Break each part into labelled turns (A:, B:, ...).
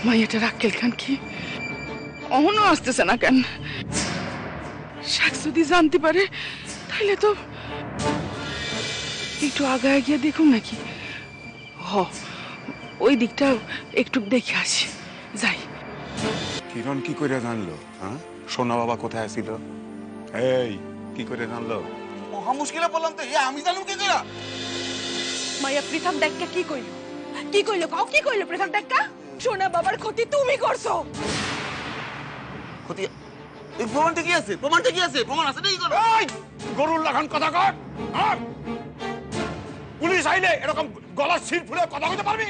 A: মাইয়াটার আক্কেল খান কি অহনো আসতেছে না কেন? শাক যদি জানতে পারে তাহলে তো একটু আগায় গিয়ে দেখুন নাকি। হ, ওই দিকটা একটু দেখে আসি, যাই।
B: কিরণ কি করে জানলো? হ্যাঁ, সোনা বাবা কোথায় ছিল? এই কি করে জানলো?
C: মহা মুশকিলে বললাম তো, আমি জানুম কি করে?
D: মাইয়া পৃথক দেখা কি কইল? কি কইল? কাও কি কইল পৃথক দেখা? সোনা বাবার ক্ষতি তুমি করছো।
C: ক্ষতি? এই প্রমাণটা কি আছে? প্রমাণটা কি আছে? প্রমাণ আছে নাকি করো?
B: এই গরুর লাগান কথা কর। পুলিশ আইলে এরকম গলার শির ফুলে কথা বলতে পারবি?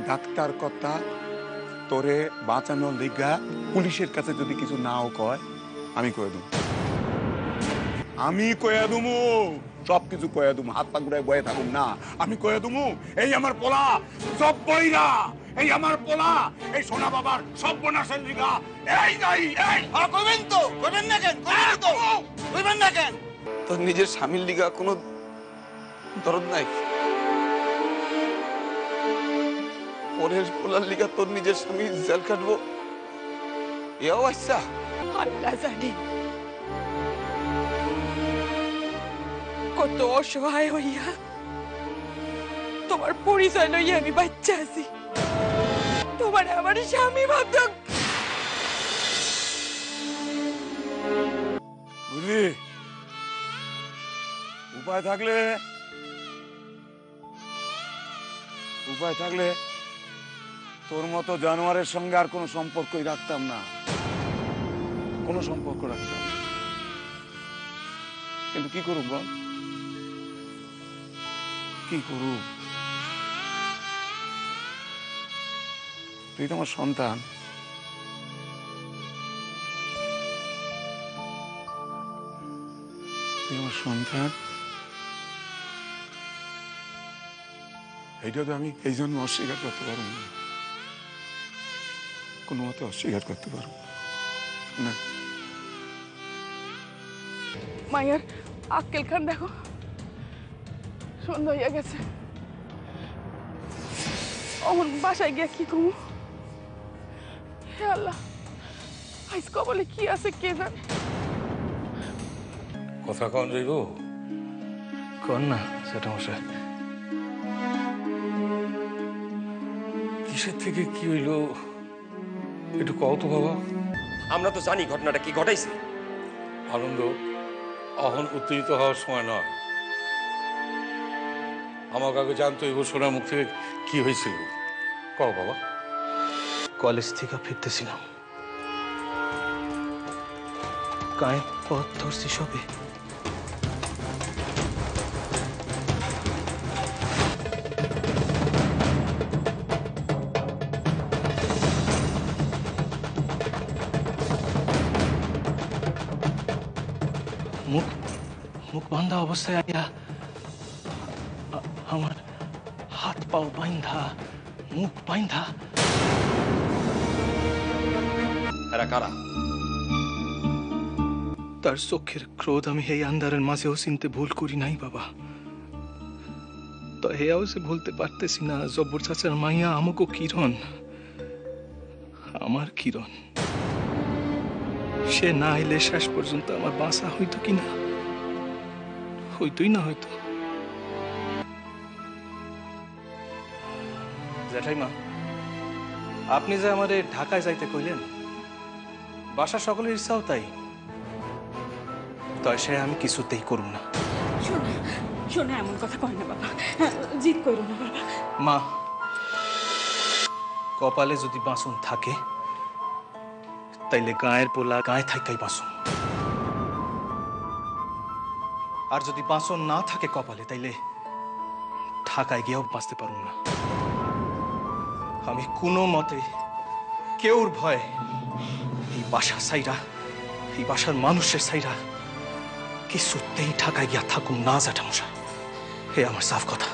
B: ডাক্তার কথা তোরে বাঁচানোর লিগা পুলিশের কাছে যদি কিছু নাও কয়, আমি কয়ে দেবো। আমি কয়ে দেবো, সবকিছু কয়ে দেবো। হাত পা ঘুরায় বয়ে থাকুন না, আমি কয়ে দেবো। এই আমার পোলা সব বইরা, এই আমার পোলা এই সোনা বাবার সব বনাসের লিগা এই নাই। এই
C: কইবেন তো, কইবেন না কেন? কইবেন তো, কইবেন না কেন? তোর নিজের স্বামীর লিগা কোনো দরদ নাই? পরের পোলার লিগা তোর নিজের স্বামী জেল কাটবো, এও আচ্ছা?
D: আল্লাহ জানে কত অসহায় হইয়া তোমার পরিচয় লইয়া আমি বাচ্চা আছি। তোমার আমার স্বামী ভাবতাম।
B: বুঝলি, উপায় থাকলে তোর মতো জানোয়ারের সঙ্গে আর কোনো সম্পর্কই রাখতাম না, কোনো সম্পর্ক রাখতাম না। কিন্তু কি করুক বল, কি করুক? তুই তো আমার সন্তান, তুই আমার সন্তান। এইটা তো আমি এই জন্য অস্বীকার করতে পারবো না, কোনো মতে অস্বীকার করতে পারবো না।
A: মাইয়ার আক্কেল খান দেখো, সন্ধ্যা হইয়া গেছে। অমন বাসায় গিয়া কি কমু? হে আল্লাহ, আইস কবলে কি আছে কে জানে।
E: কথা কন যাইব? কন না সেটা মশাই। কিসের থেকে কি হইলো একটু কও তো বাবা।
F: আমরা তো জানি ঘটনাটা কি ঘটাইছে।
E: আনন্দ, অহন উত্তেজিত হওয়ার সময় নয়। আমাকে আগে জানতো এই সোনার মুখ থেকে কি হয়েছিল। কও বাবা।
G: কলেজ থেকে ফিরতেছিলাম, গায়ে পথ ধরছি সবে। মুখ বান্ধা অবস্থায় আইয়া আমার হাত পাও বাইন্ধা, মুখ বাইন্ধা।
F: এরা কারা?
G: তার চোখের ক্রোধ আমি এই আন্ধারের মাঝেও চিনতে ভুল করি নাই বাবা। তো হেয়াও সে ভুলতে পারতেছি না, জব্বর চাচার মাইয়া আমাকে কিরণ, আমার কিরণ। সে না এলে শেষ পর্যন্ত আমার বাঁচা হইতো কিনা, হইতোই না হয়তো। জ্যাঠাইমা, আপনি যে আমাদের ঢাকায় যাইতে কইলেন, বাসা সকলের ইচ্ছাও তাই, তাই সে আমি কিছুতেই করব না।
D: শোনা শোনা, এমন কথা কয় না বাবা, জিদ করো না বাবা।
G: মা, কপালে যদি বাঁচন থাকে তাইলে গায়ের পোলা গায়ে থাকাই বাঁচন, আর যদি বাঁচন না থাকে কপালে তাইলে ঢাকায় গিয়েও বাঁচতে পারব না। আমি কোনো মতে কেউর ভয় এই বাসা সাইরা, এই বাসার মানুষের সাইরা কিছুতেই ঢাকায় গিয়া থাকুম না জ্যাঠামশাই। হে আমার সাফ কথা।